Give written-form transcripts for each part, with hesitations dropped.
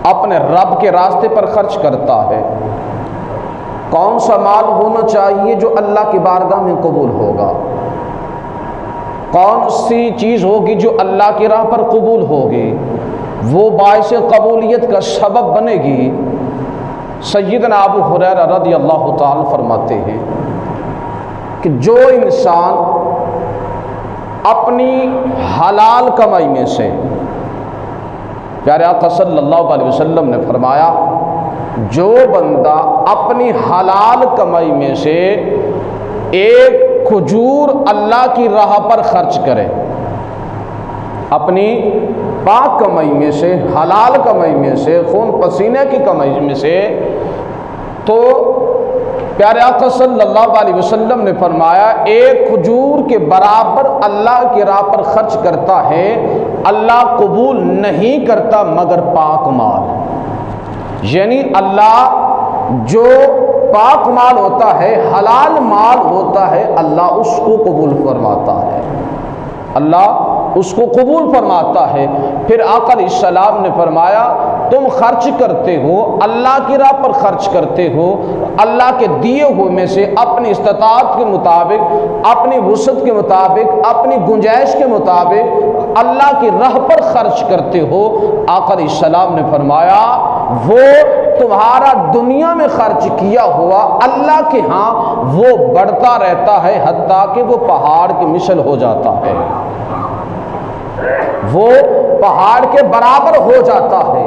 اپنے رب کے راستے پر خرچ کرتا ہے، کون سا مال ہونا چاہیے جو اللہ کی بارگاہ میں قبول ہوگا، کون سی چیز ہوگی جو اللہ کی راہ پر قبول ہوگی، وہ باعث قبولیت کا سبب بنے گی۔ سیدنا ابو ہریرہ رضی اللہ تعالی فرماتے ہیں کہ جو انسان اپنی حلال کمائی میں سے، پیارے آقا صلی اللہ علیہ وسلم نے فرمایا جو بندہ اپنی حلال کمائی میں سے ایک کھجور اللہ کی راہ پر خرچ کرے، اپنی پاک کمائی میں سے، حلال کمائی میں سے، خون پسینے کی کمائی میں سے، تو پیارے آقا صلی اللہ علیہ وسلم نے فرمایا ایک کھجور کے برابر اللہ کی راہ پر خرچ کرتا ہے، اللہ قبول نہیں کرتا مگر پاک مال۔ یعنی اللہ جو پاک مال ہوتا ہے، حلال مال ہوتا ہے، اللہ اس کو قبول فرماتا ہے، اللہ اس کو قبول فرماتا ہے۔ پھر آقا علیہ السلام نے فرمایا تم خرچ کرتے ہو، اللہ کی راہ پر خرچ کرتے ہو، اللہ کے دیے ہوئے میں سے اپنی استطاعت کے مطابق، اپنی وسعت کے مطابق، اپنی گنجائش کے مطابق اللہ کی راہ پر خرچ کرتے ہو۔ آقا علیہ السلام نے فرمایا وہ تمہارا دنیا میں خرچ کیا ہوا اللہ کے ہاں وہ بڑھتا رہتا ہے حتیٰ کہ وہ پہاڑ کی مثل ہو جاتا ہے، وہ پہاڑ کے برابر ہو جاتا ہے۔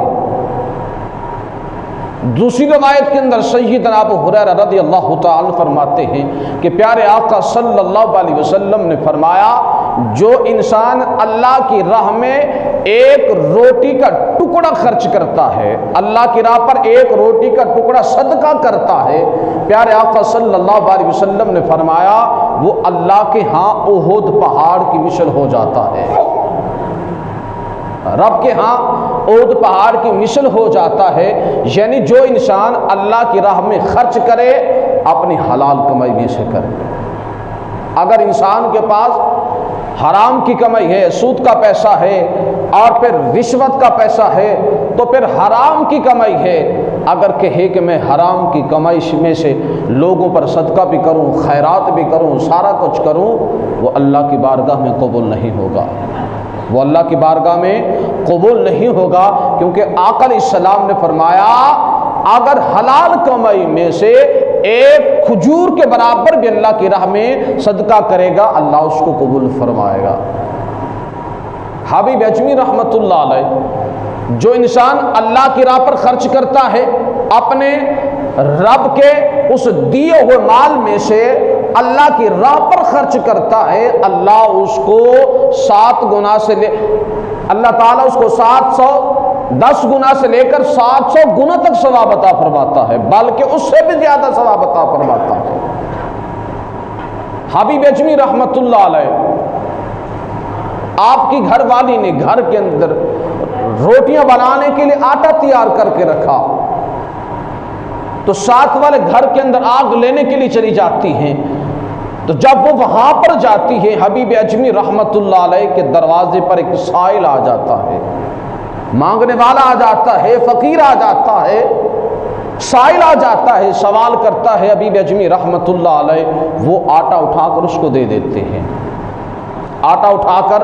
دوسری روایت کے اندر سیدنا ابو ہریرہ رضی اللہ تعالی فرماتے ہیں کہ پیارے آقا صلی اللہ علیہ وسلم نے فرمایا جو انسان اللہ کی راہ میں ایک روٹی کا ٹکڑا خرچ کرتا ہے، اللہ کی راہ پر ایک روٹی کا ٹکڑا صدقہ کرتا ہے، پیارے آقا صلی اللہ علیہ وسلم نے فرمایا وہ اللہ کے ہاں احد پہاڑ کی مثل ہو جاتا ہے، رب کے ہاں احد پہاڑ کی مثل ہو جاتا ہے۔ یعنی جو انسان اللہ کی راہ میں خرچ کرے اپنی حلال کمائی میں سے کرے۔ اگر انسان کے پاس حرام کی کمائی ہے، سود کا پیسہ ہے اور پھر رشوت کا پیسہ ہے تو پھر حرام کی کمائی ہے، اگر کہے کہ میں حرام کی کمائی میں سے لوگوں پر صدقہ بھی کروں، خیرات بھی کروں، سارا کچھ کروں، وہ اللہ کی بارگاہ میں قبول نہیں ہوگا، وہ اللہ کی بارگاہ میں قبول نہیں ہوگا، کیونکہ آقا علیہ السلام نے فرمایا اگر حلال کمائی میں سے ایک کھجور کے برابر بھی اللہ کی راہ میں صدقہ کرے گا اللہ اس کو قبول فرمائے گا۔ حبیب اجمی رحمت اللہ علیہ جو انسان اللہ کی راہ پر خرچ کرتا ہے اپنے رب کے اس دیے ہوئے مال میں سے اللہ کی راہ پر خرچ کرتا ہے، اللہ اس کو 7 گنا سے اللہ تعالیٰ اس کو 710 گنا سے لے کر 700 گنا تک ثواب عطا فرماتا ہے، بلکہ اس سے بھی زیادہ ثواب عطا فرماتا ہے۔ حبیب اجمی رحمت اللہ علیہ آپ کی گھر والی نے گھر کے اندر روٹیاں بنانے کے لیے آٹا تیار کر کے رکھا تو ساتھ والے گھر کے اندر آگ لینے کے لیے چلی جاتی ہیں، تو جب وہ وہاں پر جاتی ہے حبیب اجمی رحمت اللہ علیہ کے دروازے پر ایک سائل آ جاتا ہے، مانگنے والا آ جاتا ہے، فقیر آ جاتا ہے، سائل آ جاتا ہے، سوال کرتا ہے، حبیب اجمی رحمت اللہ علیہ وہ آٹا اٹھا کر اس کو دے دیتے ہیں، آٹا اٹھا کر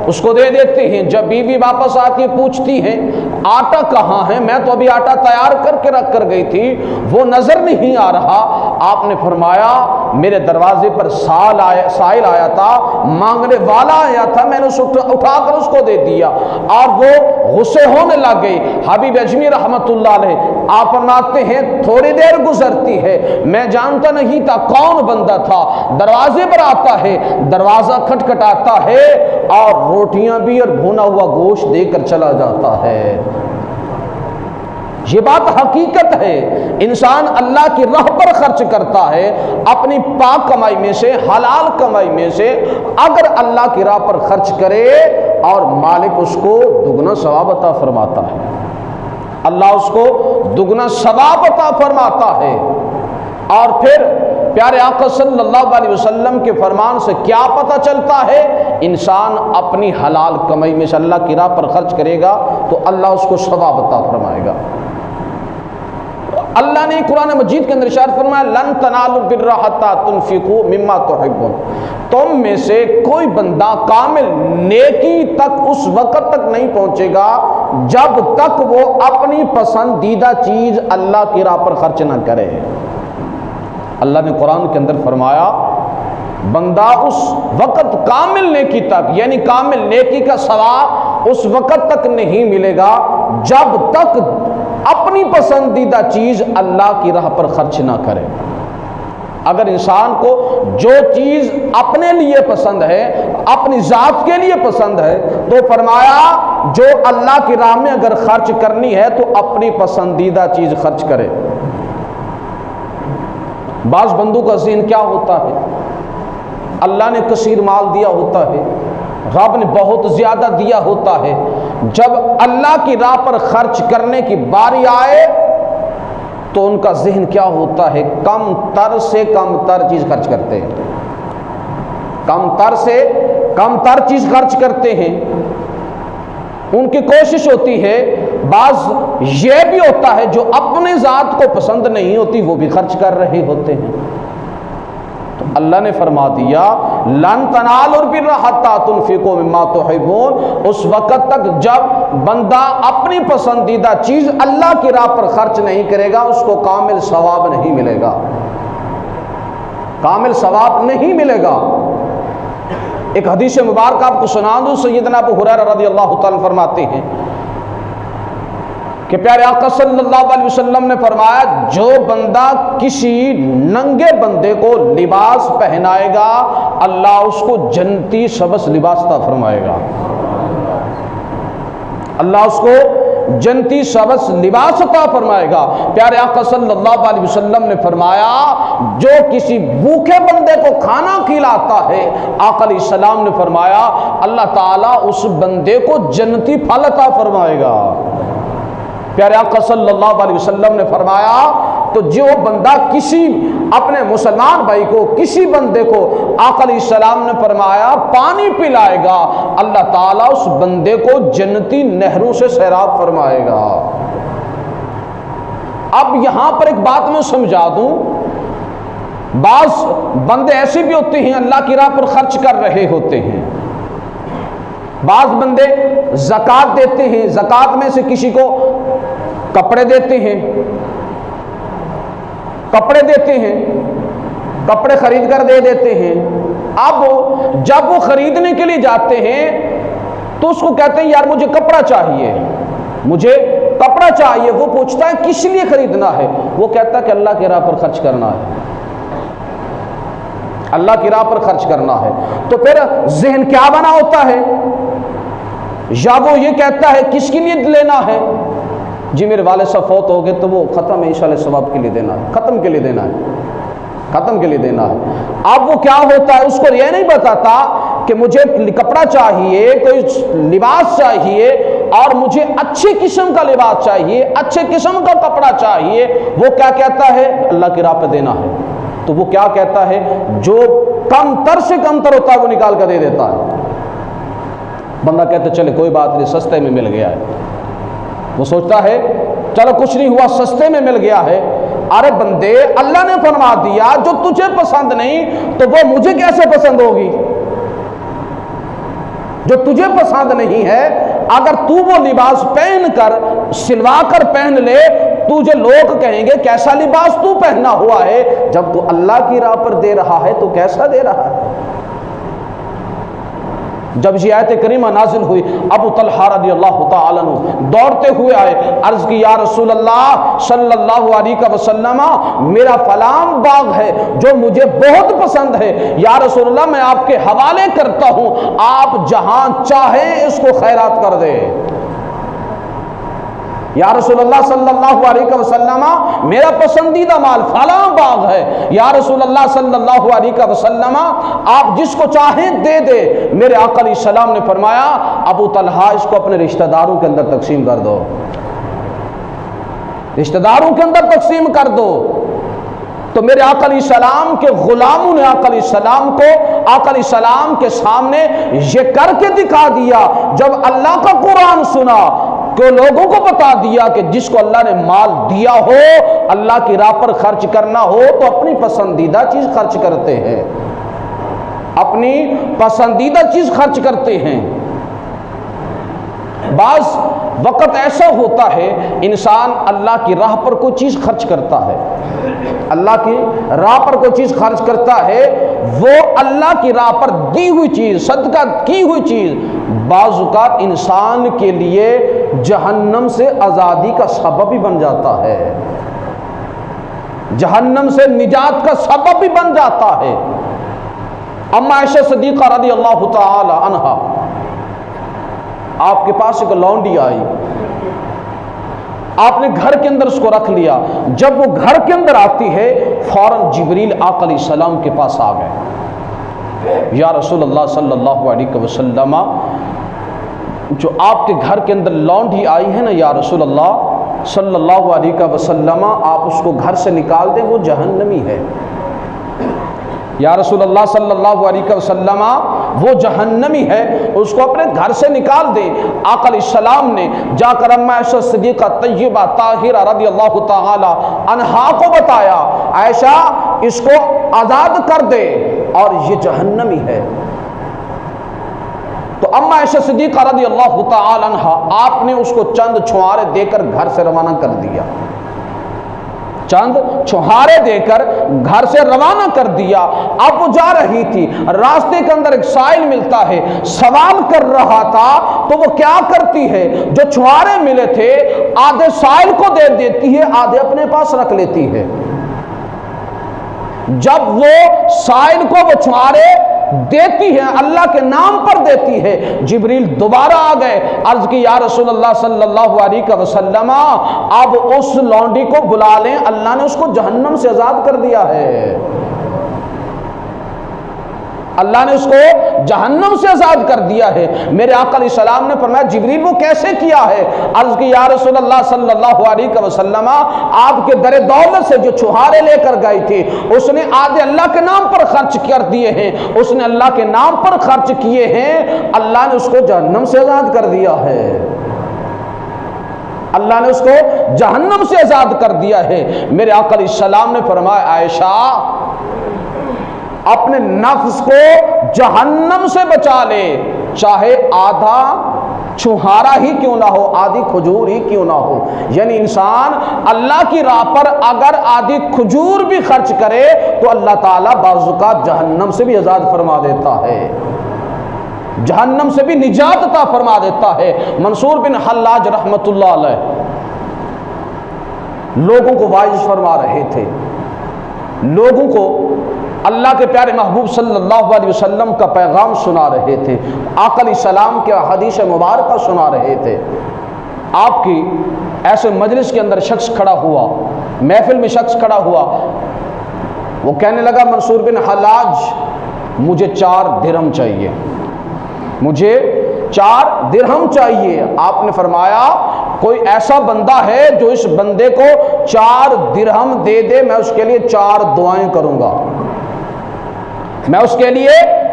اس کو دے دیتے ہیں۔ جب بیوی واپس آ کے پوچھتی ہے آٹا کہاں ہے، میں تو ابھی آٹا تیار کر کے رکھ کر گئی تھی وہ نظر نہیں آ رہا، آپ نے فرمایا میرے دروازے پر سائل آیا تھا، مانگنے والا آیا تھا، میں نے اسے اٹھا کر اس کو دے دیا، اور وہ غصے ہونے لگ گئی۔ حبیب اجمی رحمت اللہ علیہ آپ فرماتے ہیں تھوڑی دیر گزرتی ہے، میں جانتا نہیں تھا کون بندہ تھا، دروازے پر آتا ہے، دروازہ کھٹکھٹاتا ہے اور روٹیاں بھی اور بھونا ہوا گوشت دے کر چلا جاتا ہے۔ یہ بات حقیقت ہے، انسان اللہ کی راہ پر خرچ کرتا ہے اپنی پاک کمائی میں سے، حلال کمائی میں سے، اگر اللہ کی راہ پر خرچ کرے اور مالک اس کو دگنا ثواب عطا فرماتا ہے، اللہ اس کو دگنا ثواب عطا فرماتا ہے۔ اور پھر پیارے آقا صلی اللہ علیہ وسلم کے فرمان سے کیا پتہ چلتا ہے؟ انسان اپنی حلال کمائی میں سے اللہ کی راہ پر خرچ کرے گا تو اللہ اس کو ثواب عطا فرمائے گا۔ اللہ نے قرآن مجید کے اندر ارشاد فرمایا لن تنالوا البر حتی تنفقوا مما تحبون، تم میں سے کوئی بندہ کامل نیکی تک اس وقت تک نہیں پہنچے گا جب تک وہ اپنی پسندیدہ چیز اللہ کی راہ پر خرچ نہ کرے۔ اللہ نے قرآن کے اندر فرمایا بندہ اس وقت کامل نیکی تک، یعنی کامل نیکی کا ثواب اس وقت تک نہیں ملے گا جب تک اپنی پسندیدہ چیز اللہ کی راہ پر خرچ نہ کرے۔ اگر انسان کو جو چیز اپنے لیے پسند ہے، اپنی ذات کے لیے پسند ہے، تو فرمایا جو اللہ کی راہ میں اگر خرچ کرنی ہے تو اپنی پسندیدہ چیز خرچ کرے۔ بعض بندوں کا ذہن کیا ہوتا ہے؟ اللہ نے کثیر مال دیا ہوتا ہے، رب نے بہت زیادہ دیا ہوتا ہے، جب اللہ کی راہ پر خرچ کرنے کی باری آئے تو ان کا ذہن کیا ہوتا ہے؟ کم تر سے کم تر چیز خرچ کرتے ہیں، کم تر سے کم تر چیز خرچ کرتے ہیں۔ ان کی کوشش ہوتی ہے، بعض یہ بھی ہوتا ہے جو اپنے ذات کو پسند نہیں ہوتی وہ بھی خرچ کر رہے ہوتے ہیں۔ تو اللہ نے فرما دیا لن تنالوا البر حتی تنفقوا مما تحبون، اس وقت تک جب بندہ اپنی پسندیدہ چیز اللہ کی راہ پر خرچ نہیں کرے گا اس کو کامل ثواب نہیں ملے گا، کامل ثواب نہیں ملے گا۔ ایک حدیث مبارک آپ کو سنا دوں، سیدنا ابو ہریرہ رضی اللہ تعالیٰ فرماتے ہیں کہ پیارے آقا صلی اللہ علیہ وسلم نے فرمایا جو بندہ کسی ننگے بندے کو لباس پہنائے گا اللہ اس کو جنتی سبز لباس عطا فرمائے گا، اللہ اس کو جنتی سبز لباس عطا فرمائے گا۔ پیارے آقا صلی اللہ علیہ وسلم نے فرمایا جو کسی بھوکے بندے کو کھانا کھلاتا ہے، آقا علیہ السلام نے فرمایا اللہ تعالیٰ اس بندے کو جنتی پھل عطا فرمائے گا۔ پیارے آقا صلی اللہ علیہ وسلم نے فرمایا تو جو بندہ کسی اپنے مسلمان بھائی کو، کسی بندے کو آقا علیہ السلام نے فرمایا پانی پلائے گا اللہ تعالیٰ اس بندے کو جنتی نہروں سے سیراب فرمائے گا۔ اب یہاں پر ایک بات میں سمجھا دوں، بعض بندے ایسے بھی ہوتے ہیں اللہ کی راہ پر خرچ کر رہے ہوتے ہیں، بعض بندے زکوٰۃ دیتے ہیں، زکوٰۃ میں سے کسی کو کپڑے دیتے ہیں، کپڑے دیتے ہیں، کپڑے خرید کر دے دیتے ہیں۔ اب جب وہ خریدنے کے لیے جاتے ہیں تو اس کو کہتے ہیں یار مجھے کپڑا چاہیے، مجھے کپڑا چاہیے۔ وہ پوچھتا ہے کس لیے خریدنا ہے؟ وہ کہتا ہے کہ اللہ کی راہ پر خرچ کرنا ہے، اللہ کی راہ پر خرچ کرنا ہے۔ تو پھر ذہن کیا بنا ہوتا ہے؟ یا وہ یہ کہتا ہے کس کے لیے لینا ہے؟ جی میرے والد صاحب فوت ہو گئے تو وہ ختم ہے، انشاءاللہ ثواب کے لیے دینا ہے، ختم کے لیے دینا ہے، ختم کے لیے دینا ہے۔ اب وہ کیا ہوتا ہے، اس کو یہ نہیں بتاتا کہ مجھے کپڑا چاہیے، کوئی لباس چاہیے اور مجھے اچھی قسم کا لباس چاہیے، اچھے قسم کا کپڑا چاہیے۔ وہ کیا کہتا ہے؟ اللہ کی راہ پہ دینا ہے۔ تو وہ کیا کہتا ہے؟ جو کم تر سے کم تر ہوتا ہے وہ نکال کر دے دیتا ہے۔ بندہ کہتا ہے چلے کوئی بات نہیں، سستے میں مل گیا ہے۔ وہ سوچتا ہے چلو کچھ نہیں ہوا، سستے میں مل گیا ہے۔ ارے بندے اللہ نے فرما دیا جو تجھے پسند نہیں تو وہ مجھے کیسے پسند ہوگی؟ جو تجھے پسند نہیں ہے اگر تو وہ لباس پہن کر سلوا کر پہن لے تجھے لوگ کہیں گے کیسا لباس تو پہنا ہوا ہے، جب تو اللہ کی راہ پر دے رہا ہے تو کیسا دے رہا ہے؟ جب یہ آیت کریمہ نازل ہوئی ابو طلحہ رضی اللہ تعالیٰ عنہ دوڑتے ہوئے آئے، عرض کی یا رسول اللہ صلی اللہ علیہ وسلم میرا فلاں باغ ہے جو مجھے بہت پسند ہے، یا رسول اللہ میں آپ کے حوالے کرتا ہوں، آپ جہاں چاہیں اس کو خیرات کر دیں۔ یا رسول اللہ صلی اللہ علیہ وسلم میرا پسندیدہ مال فلاں باغ ہے، یا رسول اللہ صلی اللہ علیہ وسلم آپ جس کو چاہیں دے دے۔ میرے آقا علیہ السلام نے فرمایا ابو طلحہ اس کو اپنے رشتہ داروں کے اندر تقسیم کر دو، رشتہ داروں کے اندر تقسیم کر دو۔ تو میرے آقا علیہ السلام کے غلاموں نے آقا علیہ السلام کو آقا علیہ السلام کے سامنے یہ کر کے دکھا دیا، جب اللہ کا قرآن سنا کہ لوگوں کو بتا دیا کہ جس کو اللہ نے مال دیا ہو، اللہ کی راہ پر خرچ کرنا ہو تو اپنی پسندیدہ چیز خرچ کرتے ہیں، اپنی پسندیدہ چیز خرچ کرتے ہیں۔ بعض وقت ایسا ہوتا ہے انسان اللہ کی راہ پر کوئی چیز خرچ کرتا ہے، اللہ کی راہ پر کوئی چیز خرچ کرتا ہے، وہ اللہ کی راہ پر دی ہوئی چیز، صدقہ کی ہوئی چیز بعض اوقات انسان کے لیے جہنم سے آزادی کا سبب بھی بن جاتا ہے، جہنم سے نجات کا سبب بھی بن جاتا ہے۔ اما عائشہ صدیقہ رضی اللہ تعالی عنہا، آپ کے پاس ایک لونڈی آئی، آپ نے گھر کے اندر اس کو رکھ لیا، جب وہ گھر کے اندر آتی ہے فوراً جبریل آقا علیہ السلام کے پاس آ گئے، یا رسول اللہ صلی اللہ علیہ وسلم، جو آپ کے گھر کے اندر لونڈی آئی ہے نا یا رسول اللہ صلی اللہ علیہ وسلم، آپ اس کو گھر سے نکال دیں، وہ جہنمی ہے، یا رسول اللہ صلی اللہ علیہ وسلم وہ جہنمی ہے، اس کو اپنے گھر سے نکال دے۔ آقا علیہ السلام نے جا کر اما عائشہ صدیقہ طیبہ طاہرہ رضی اللہ تعالی عنہا کو بتایا، عائشہ اس کو آزاد کر دے اور یہ جہنمی ہے۔ تو اما عائشہ صدیقہ رضی اللہ تعالی عنہا، آپ نے اس کو چند چھوارے دے کر گھر سے روانہ کر دیا، چند چھوہارے دے کر گھر سے روانہ کر دیا۔ اب وہ جا رہی تھی، راستے کے اندر ایک سائل ملتا ہے، سوال کر رہا تھا، تو وہ کیا کرتی ہے، جو چھوہارے ملے تھے آدھے سائل کو دے دیتی ہے، آدھے اپنے پاس رکھ لیتی ہے۔ جب وہ سائل کو وہ چھوہارے دیتی ہے، اللہ کے نام پر دیتی ہے، جبریل دوبارہ آ گئے، عرض کی یا رسول اللہ صلی اللہ علیہ وسلم اب اس لونڈی کو بلا لیں، اللہ نے اس کو جہنم سے آزاد کر دیا ہے، اللہ نے اس کو جہنم سے آزاد کر دیا ہے۔ میرے آقا علیہ السلام نے فرمایا جبریل وہ کیسے کیا ہے؟ عرض کی یا رسول اللہ صلی اللہ علیہ وسلم آپ کے در دولت سے جو چھوہارے لے کر گئی تھی، اس نے آدھے اللہ کے نام پر خرچ کر دیے ہیں، اس نے اللہ کے نام پر خرچ کیے ہیں، اللہ نے اس کو جہنم سے آزاد کر دیا ہے، اللہ نے اس کو جہنم سے آزاد کر دیا ہے۔ میرے آقا علیہ السلام نے فرمایا عائشہ اپنے نفس کو جہنم سے بچا لے، چاہے آدھا چھوہارا ہی کیوں نہ ہو، آدھی کھجور ہی کیوں نہ ہو۔ یعنی انسان اللہ کی راہ پر اگر آدھی کھجور بھی خرچ کرے تو اللہ تعالیٰ بعض اوقات جہنم سے بھی آزاد فرما دیتا ہے، جہنم سے بھی نجات عطا فرما دیتا ہے۔ منصور بن حلاج رحمت اللہ علیہ لوگوں کو واعظ فرما رہے تھے، لوگوں کو اللہ کے پیارے محبوب صلی اللہ علیہ وسلم کا پیغام سنا رہے تھے، آقا علیہ السلام کے حدیث مبارکہ سنا رہے تھے۔ آپ کی ایسے مجلس کے اندر شخص کھڑا ہوا، محفل میں شخص کھڑا ہوا، وہ کہنے لگا منصور بن حلاج مجھے 4 درہم چاہیے، مجھے 4 درہم چاہیے۔ آپ نے فرمایا کوئی ایسا بندہ ہے جو اس بندے کو 4 درہم دے دے، میں اس کے لیے 4 دعائیں کروں گا، میں اس کے لیے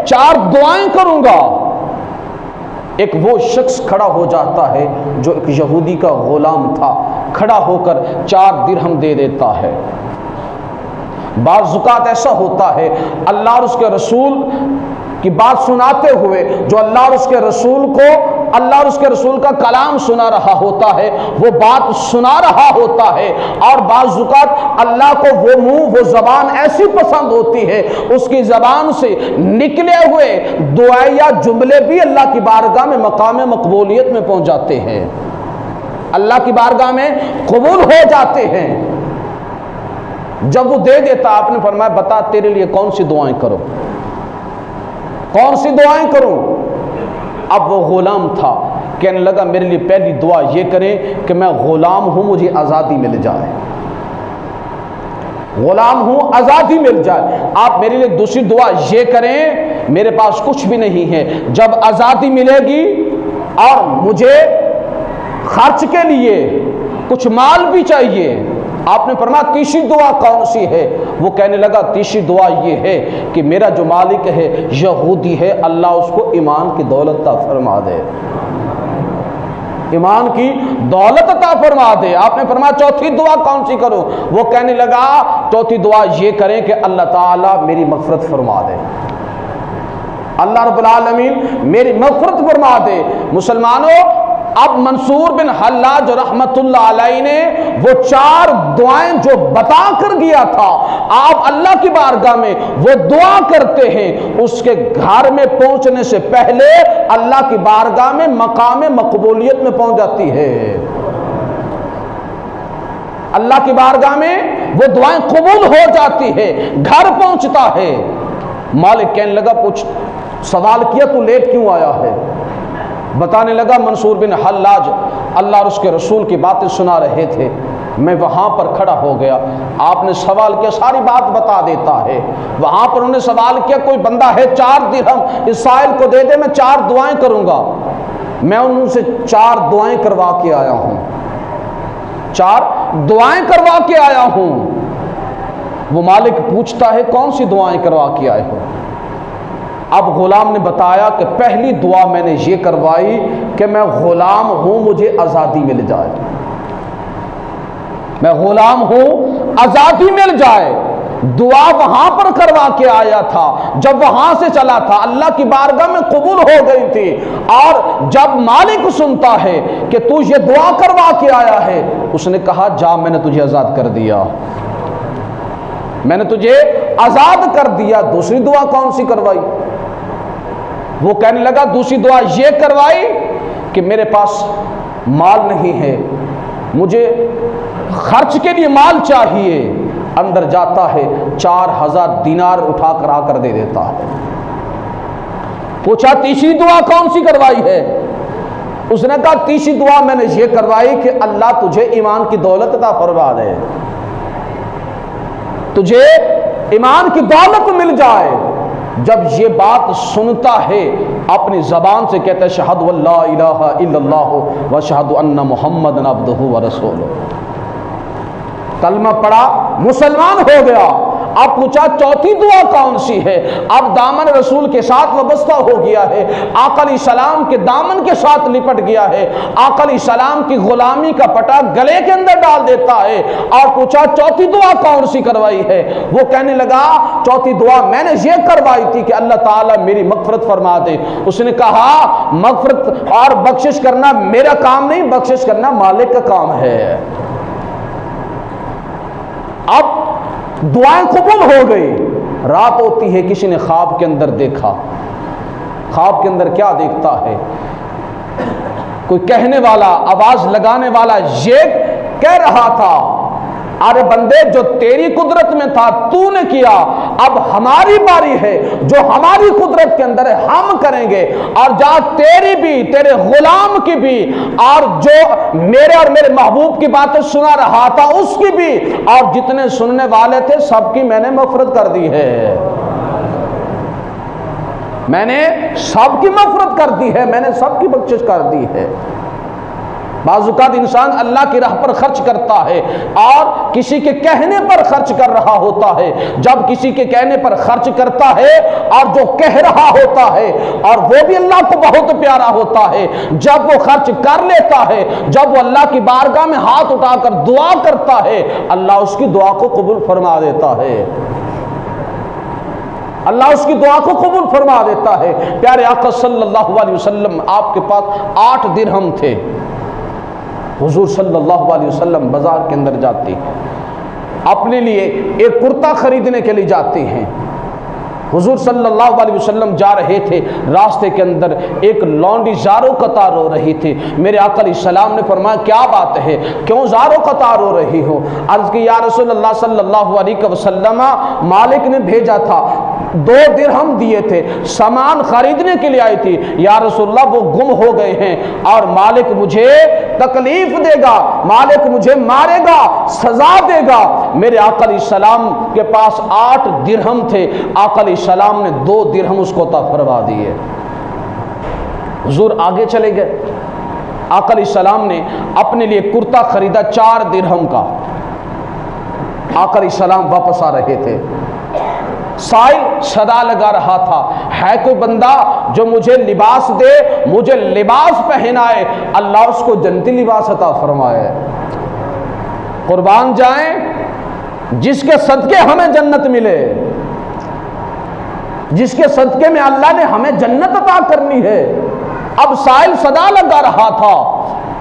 4 دعائیں کروں گا۔ ایک وہ شخص کھڑا ہو جاتا ہے جو ایک یہودی کا غلام تھا، کھڑا ہو کر 4 درہم دے دیتا ہے۔ بعض اوقات ایسا ہوتا ہے اللہ اور اس کے رسول کی بات سناتے ہوئے جو اللہ اور اس کے رسول کو اللہ اور اس کے رسول کا کلام سنا رہا ہوتا ہے، وہ بات سنا رہا ہوتا ہے، اور بعض اوقات اللہ کو وہ منہ وہ زبان ایسی پسند ہوتی ہے، اس کی زبان سے نکلے ہوئے دعائیں یا جملے بھی اللہ کی بارگاہ میں مقام مقبولیت میں پہنچ جاتے ہیں، اللہ کی بارگاہ میں قبول ہو جاتے ہیں۔ جب وہ دے دیتا آپ نے فرمایا بتا تیرے لیے کون سی دعائیں کروں، کون سی دعائیں کروں؟ اب وہ غلام تھا، کہنے لگا میرے لیے پہلی دعا یہ کریں کہ میں غلام ہوں، مجھے آزادی مل جائے، غلام ہوں آزادی مل جائے۔ آپ میرے لیے دوسری دعا یہ کریں میرے پاس کچھ بھی نہیں ہے، جب آزادی ملے گی اور مجھے خرچ کے لیے کچھ مال بھی چاہیے، آپ نے فرمایا تیسری دعا کون سی ہے؟ وہ کہنے لگا تیسری دعا یہ ہے کہ میرا جو مالک ہے یہودی ہے، اللہ اس کو ایمان کی دولت عطا فرما دے، ایمان کی دولت عطا فرما دے۔ آپ نے فرمایا چوتھی دعا کون سی کروں؟ وہ کہنے لگا چوتھی دعا یہ کریں کہ اللہ تعالیٰ میری مغفرت فرما دے، اللہ رب العالمین میری مغفرت فرما دے۔ مسلمانوں، اب منصور بن حلاج رحمت اللہ علیہ نے وہ 4 دعائیں جو بتا کر گیا تھا، آپ اللہ کی بارگاہ میں وہ دعا کرتے ہیں، اس کے گھر میں پہنچنے سے پہلے اللہ کی بارگاہ میں مقام مقبولیت میں پہنچ جاتی ہے۔ اللہ کی بارگاہ میں وہ دعائیں قبول ہو جاتی ہے، گھر پہنچتا ہے۔ مالک کہنے لگا پوچھ، سوال کیا تو لیٹ کیوں آیا ہے؟ بتانے لگا منصور بن حلاج اللہ اور اس کے رسول کی باتیں سنا رہے تھے، میں وہاں پر کھڑا ہو گیا، آپ نے سوال کیا، ساری بات بتا دیتا ہے۔ وہاں پر انہوں نے سوال کیا کوئی بندہ ہے 4 درہم اس سائل کو دے دے، میں 4 دعائیں کروں گا۔ میں ان سے 4 دعائیں کروا کے آیا ہوں، 4 دعائیں کروا کے آیا ہوں۔ وہ مالک پوچھتا ہے کون سی دعائیں کروا کے آئے ہو؟ اب غلام نے بتایا کہ پہلی دعا میں نے یہ کروائی کہ میں غلام ہوں، مجھے آزادی مل جائے، میں غلام ہوں، آزادی مل جائے۔ دعا وہاں پر کروا کے آیا تھا، جب وہاں سے چلا تھا اللہ کی بارگاہ میں قبول ہو گئی تھی، اور جب مالک سنتا ہے کہ تو یہ دعا کروا کے آیا ہے، اس نے کہا جا میں نے تجھے آزاد کر دیا، میں نے تجھے آزاد کر دیا۔ دوسری دعا کون سی کروائی؟ وہ کہنے لگا دوسری دعا یہ کروائی کہ میرے پاس مال نہیں ہے، مجھے خرچ کے لیے مال چاہیے۔ اندر جاتا ہے 4000 دینار اٹھا کر آ کر دے دیتا ہے۔ پوچھا تیسری دعا کون سی کروائی ہے؟ اس نے کہا تیسری دعا میں نے یہ کروائی کہ اللہ تجھے ایمان کی دولت عطا فرما دے، تجھے ایمان کی دولت مل جائے۔ جب یہ بات سنتا ہے اپنی زبان سے کہتا ہے شہد واللہ الہ الا اللہ وشہد ان محمد عبدہ ورسولہ، کلمہ پڑھا، مسلمان ہو گیا۔ اب پوچھا چوتھی دعا کون سی ہے؟ اب دامن رسول کے ساتھ وابستہ ہو گیا ہے، آقا علیہ السلام کے دامن کے ساتھ لپٹ گیا ہے، آقا علیہ السلام کی غلامی کا پٹا گلے کے اندر ڈال دیتا ہے، اور پوچھا چوتھی دعا کون سی کروائی ہے؟ وہ کہنے لگا چوتھی دعا میں نے یہ کروائی تھی کہ اللہ تعالیٰ میری مغفرت فرما دے۔ اس نے کہا مغفرت اور بخشش کرنا میرا کام نہیں، بخشش کرنا مالک کا کام ہے۔ اب دعائیں قبول ہو گئی۔ رات ہوتی ہے، کسی نے خواب کے اندر دیکھا، خواب کے اندر کیا دیکھتا ہے؟ کوئی کہنے والا، آواز لگانے والا یہ کہہ رہا تھا ارے بندے جو تیری قدرت میں تھا تو نے کیا، اب ہماری باری ہے، جو ہماری قدرت کے اندر ہے ہم کریں گے، اور جا تیری بھی، تیرے غلام کی بھی، اور جو میرے اور میرے محبوب کی باتیں سنا رہا تھا اس کی بھی، اور جتنے سننے والے تھے سب کی میں نے مغفرت کر دی ہے، میں نے سب کی مغفرت کر دی ہے، میں نے سب کی بخشش کر دی ہے۔ بعض اوقات انسان اللہ کی راہ پر خرچ کرتا ہے اور کسی کے کہنے پر خرچ کر رہا ہوتا ہے۔ جب کسی کے کہنے پر خرچ کرتا ہے اور جو کہہ رہا ہوتا ہے اور وہ بھی اللہ کو بہت پیارا ہوتا ہے، جب وہ خرچ کر لیتا ہے، جب وہ اللہ کی بارگاہ میں ہاتھ اٹھا کر دعا کرتا ہے، اللہ اس کی دعا کو قبول فرما دیتا ہے، اللہ اس کی دعا کو قبول فرما دیتا ہے۔ پیارے آقا صلی اللہ علیہ وسلم، آپ کے پاس 8 درہم تھے، حضور صلی اللہ علیہ وسلم بازار کے اندر جاتے ہیں، اپنے لیے ایک کرتا خریدنے کے لیے جاتے ہیں۔ حضور صلی اللہ علیہ وسلم جا رہے تھے، راستے کے اندر ایک لونڈی زاروں قطار رو رہی تھی۔ میرے آقا علیہ السلام نے فرمایا کیا بات ہے، کیوں زاروں قطار رو رہی ہو؟ عرض کی یا رسول اللہ صلی اللہ علیہ وسلم، مالک نے بھیجا تھا، 2 درہم دیے تھے، سامان خریدنے کے لیے آئی تھی، یا رسول اللہ وہ گم ہو گئے ہیں اور مالک مجھے تکلیف دے گا، مالک مجھے مارے گا، سزا دے گا۔ میرے آقا علیہ السلام کے پاس 8 درہم تھے، آقا علیہ السلام نے 2 درہم اس کو عطا فرما دیے۔ حضور آگے چلے گئے، آقا علیہ السلام نے اپنے لیے کرتا خریدا 4 درہم کا، آقا علیہ السلام واپس آ رہے تھے، سائل صدا لگا رہا تھا، ہے کوئی بندہ جو مجھے لباس دے، مجھے لباس پہنائے، اللہ اس کو جنتی لباس عطا فرمائے۔ قربان جائیں جس کے صدقے ہمیں جنت ملے، جس کے صدقے میں اللہ نے ہمیں جنت عطا کرنی ہے۔ اب سائل صدا لگا رہا تھا،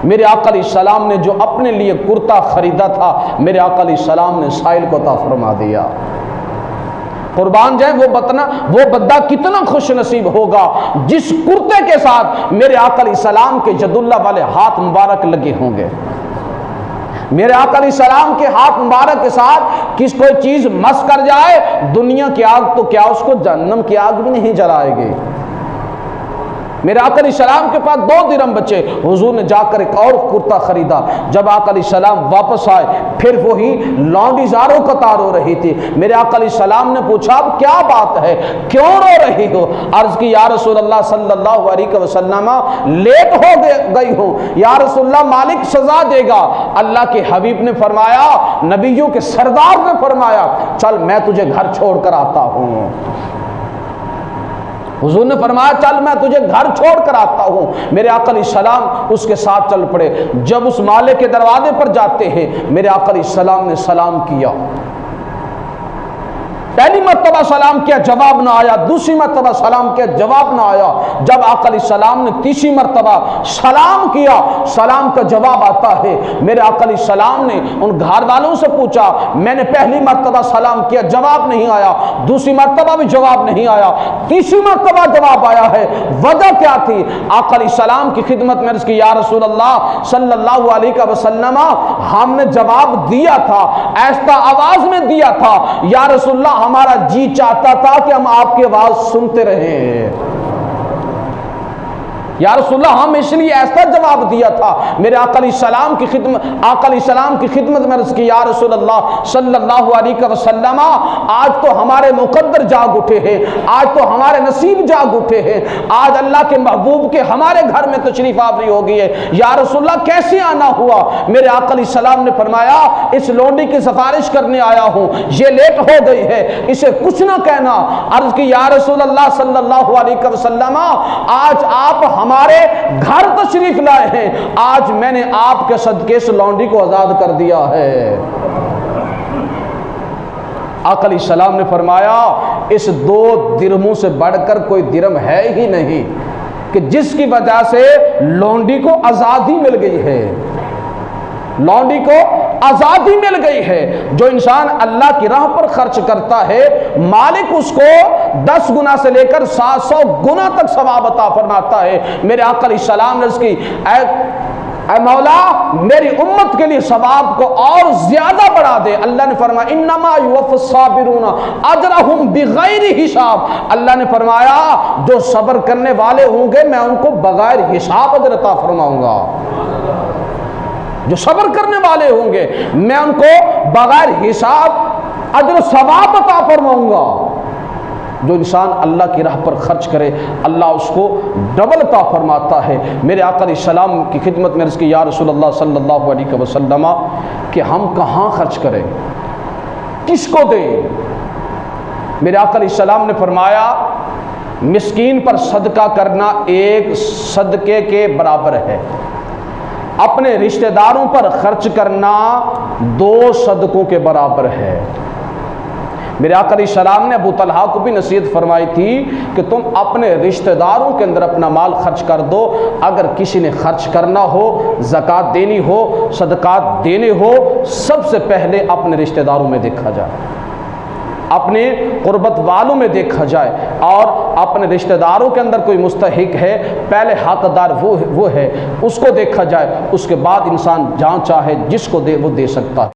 میرے آقا علیہ السلام نے جو اپنے لیے کرتا خریدا تھا، میرے آقا علیہ السلام نے سائل کو عطا فرما دیا۔ قربان جائیں وہ بندہ کتنا خوش نصیب ہوگا جس کرتے کے ساتھ میرے آقا علیہ السلام کے ید اللہ والے ہاتھ مبارک لگے ہوں گے۔ میرے آقا علیہ السلام کے ہاتھ مبارک کے ساتھ کس کوئی چیز مس کر جائے، دنیا کی آگ تو کیا اس کو جہنم کی آگ بھی نہیں جلائے گی۔ میرے آقا علیہ السلام کے پاس 2 درہم بچے، حضور نے جا کر ایک اور کرتا خریدا۔ جب آقا علیہ السلام واپس آئے، پھر وہی لونڈی زاروں قطار ہو رہی تھی۔ میرے آقا علیہ السلام نے پوچھا اب کیا بات ہے، کیوں رو رہی ہو؟ عرض کی یا رسول اللہ صلی اللہ علیہ وسلم لیٹ ہو گئی ہوں، یا رسول اللہ مالک سزا دے گا۔ اللہ کے حبیب نے فرمایا، نبیوں کے سردار نے فرمایا، چل میں تجھے گھر چھوڑ کر آتا ہوں۔ حضور نے فرمایا چل میں تجھے گھر چھوڑ کر آتا ہوں۔ میرے آقا علیہ السلام اس کے ساتھ چل پڑے۔ جب اس مالے کے دروازے پر جاتے ہیں، میرے آقا علیہ السلام نے سلام کیا، پہلی مرتبہ سلام کیا، جواب نہ آیا، دوسری مرتبہ سلام کیا، جواب نہ آیا۔ جب آقا علیہ السلام نے تیسری مرتبہ سلام کیا، سلام کا جواب آتا ہے۔ میرے آقا علیہ السلام نے ان گھر والوں سے پوچھا، میں نے پہلی مرتبہ سلام کیا، جواب نہیں آیا، دوسری مرتبہ بھی جواب نہیں آیا، تیسری مرتبہ جواب آیا ہے، وجہ کیا تھی؟ آقا علیہ السلام کی خدمت میں عرض کی یا رسول اللہ صلی اللہ علیہ وسلم ہم نے جواب دیا تھا، ایسا آواز میں دیا تھا، یا رسول اللہ ہمارا جی چاہتا تھا کہ ہم آپ کی آواز سنتے رہیں، یا رسول اللہ ہم اس لیے ایسا جواب دیا تھا۔ میرے آقا علیہ السلام کی خدمت میں عرض کی یا رسول اللہ صلی اللہ علیہ وسلم آج تو ہمارے مقدر جاگ اٹھے ہیں، آج تو ہمارے نصیب جاگ اٹھے ہیں، آج اللہ کے محبوب کے ہمارے گھر میں تشریف آوری ہو گئی ہے، یا رسول اللہ کیسے آنا ہوا؟ میرے آقا علیہ السلام نے فرمایا اس لونڈی کی سفارش کرنے آیا ہوں، یہ لیٹ ہو گئی ہے، اسے کچھ نہ کہنا۔ عرض کی یا رسول اللہ صلی اللہ علیہ وسلم آج آپ ہمارے گھر تشریف لائے ہیں، آج میں نے آپ کے صدقے سے لونڈی کو آزاد کر دیا ہے۔ آقا علیہ السلام نے فرمایا اس 2 درہموں سے بڑھ کر کوئی درہم ہے ہی نہیں کہ جس کی وجہ سے لونڈی کو آزادی مل گئی ہے، لونڈی کو آزادی مل گئی ہے۔ جو انسان اللہ کی راہ پر خرچ کرتا ہے، مالک اس کو 10 گنا سے لے کر 700 گنا تک ثواب عطا فرماتا ہے۔ میرے آقا علیہ السلام نے اس کی اے مولا میری امت کے لیے ثواب کو اور زیادہ بڑھا دے۔ اللہ نے فرمایا انما یوفی الصابرون اجرهم بغیر حساب، اللہ نے فرمایا جو صبر کرنے والے ہوں گے میں ان کو بغیر حساب اجر عطا فرماؤں گا، جو صبر کرنے والے ہوں گے میں ان کو بغیر حساب اجر و ثواب عطا فرماؤں گا۔ جو انسان اللہ کی راہ پر خرچ کرے اللہ اس کو ڈبل عطا فرماتا ہے۔ میرے آقا علیہ السلام کی خدمت میں عرض کی یا رسول اللہ صلی اللہ علیہ وسلم کہ ہم کہاں خرچ کریں، کس کو دیں؟ میرے آقا علیہ السلام نے فرمایا مسکین پر صدقہ کرنا ایک صدقے کے برابر ہے، اپنے رشتہ داروں پر خرچ کرنا 2 صدقوں کے برابر ہے۔ میرے آقا علیہ السلام نے ابو طلحہ کو بھی نصیحت فرمائی تھی کہ تم اپنے رشتہ داروں کے اندر اپنا مال خرچ کر دو، اگر کسی نے خرچ کرنا ہو، زکوٰۃ دینی ہو، صدقات دینے ہو، سب سے پہلے اپنے رشتہ داروں میں دیکھا جائے، اپنے قربت والوں میں دیکھا جائے، اور اپنے رشتہ داروں کے اندر کوئی مستحق ہے پہلے حقدار وہ ہے، اس کو دیکھا جائے، اس کے بعد انسان جہاں چاہے جس کو دے وہ دے سکتا ہے۔